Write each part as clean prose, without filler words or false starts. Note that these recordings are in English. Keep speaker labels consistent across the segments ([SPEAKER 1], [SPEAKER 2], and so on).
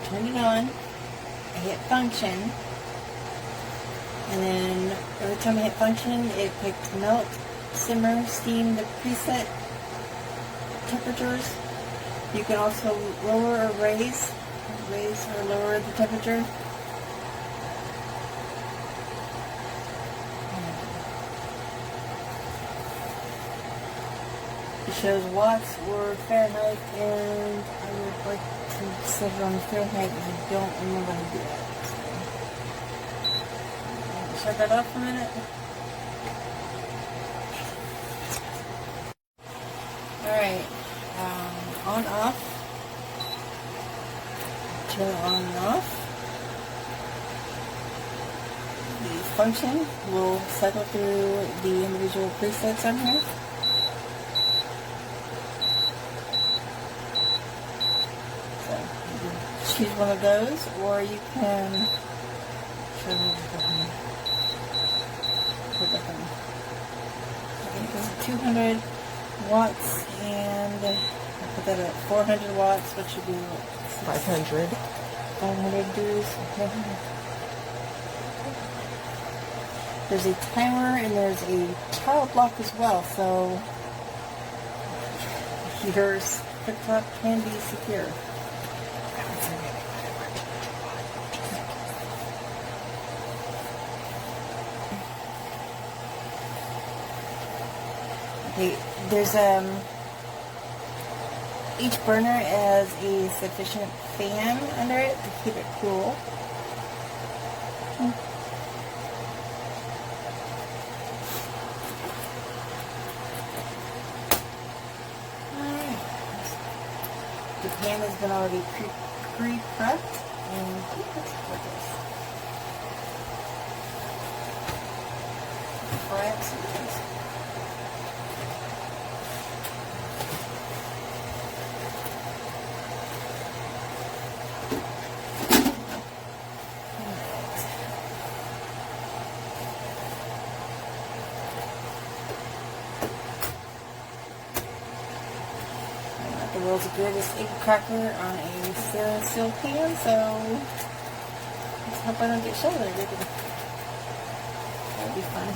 [SPEAKER 1] turned it on, I hit function, and then every time I hit function, it picked melt, simmer, steam, the preset temperatures. You can also lower or raise or lower the temperature. It shows watts or Fahrenheit, and I would like to set it on Fahrenheit, and I don't remember how to do that. So, shut that off for a minute. Alright, on off. Turn it on and off. The function will cycle through the individual presets on here. So you can choose one of those, or you can show me the button. Okay, 200 watts, and I'll put that at 400 watts, which should be
[SPEAKER 2] 500.
[SPEAKER 1] 500 degrees. Okay. There's a timer and there's a child lock as well, so your cooktop can be secure. Okay, there's each burner has a sufficient fan under it to keep it cool. Alright. The pan has been already pre-prepped, and let's put this. Fry up some things. The world's greatest egg cracker on a stainless steel pan, so let's hope I don't get shelled or anything. That'd be fun.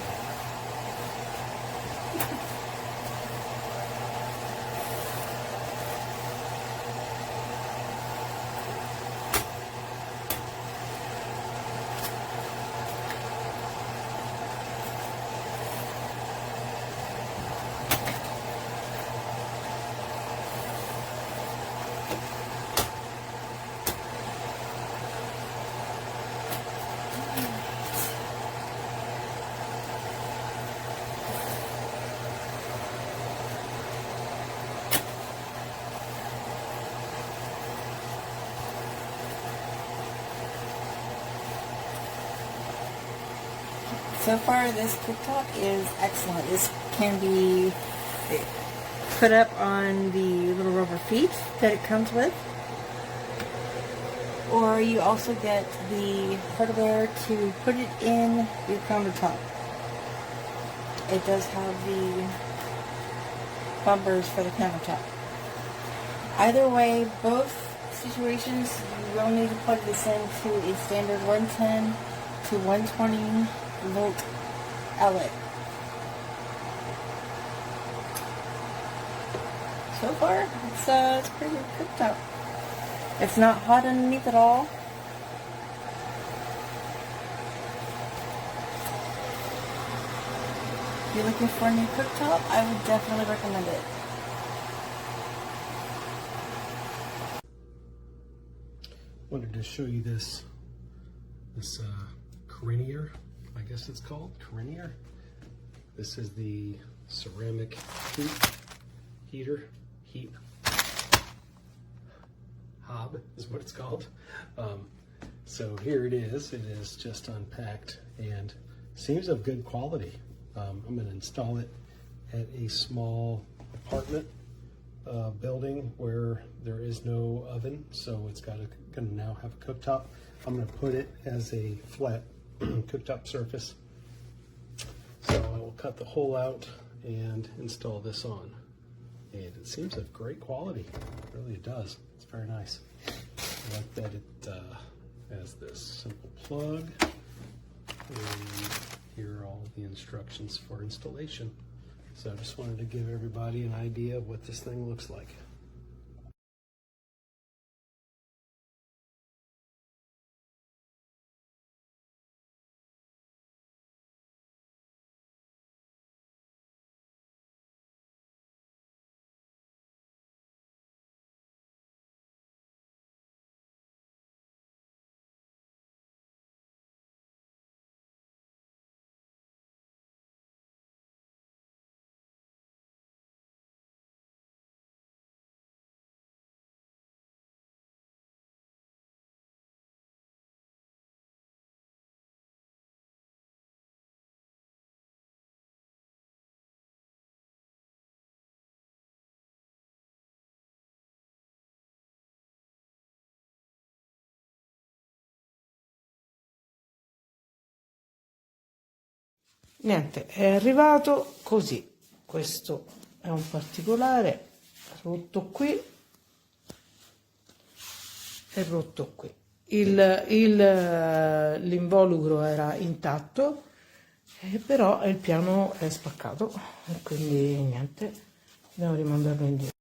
[SPEAKER 1] So far, this cooktop is excellent. This can be put up on the little rubber feet that it comes with, or you also get the hardware to put it in your countertop. It does have the bumpers for the countertop. Either way, both situations, you will need to plug this into a standard 110 to 120 volt outlet. So far, it's pretty good cooktop. It's not hot underneath at all. If you're looking for a new cooktop, I would definitely recommend it.
[SPEAKER 3] Wanted to show you this Karinear, I guess it's called Karinear. This is the ceramic heat hob is what it's called. So here it is. It is just unpacked and seems of good quality. I'm going to install it at a small apartment building where there is no oven, so it's going to now have a cooktop. I'm going to put it as a flat cooktop surface. So I will cut the hole out and install this on. And it seems of great quality. It really does. It's very nice. I like that it has this simple plug, and here are all the instructions for installation. So I just wanted to give everybody an idea of what this thing looks like.
[SPEAKER 2] Niente, è arrivato così. Questo è un particolare, rotto qui e rotto qui. L'involucro era intatto, però il piano è spaccato, e quindi niente, dobbiamo rimandarlo indietro.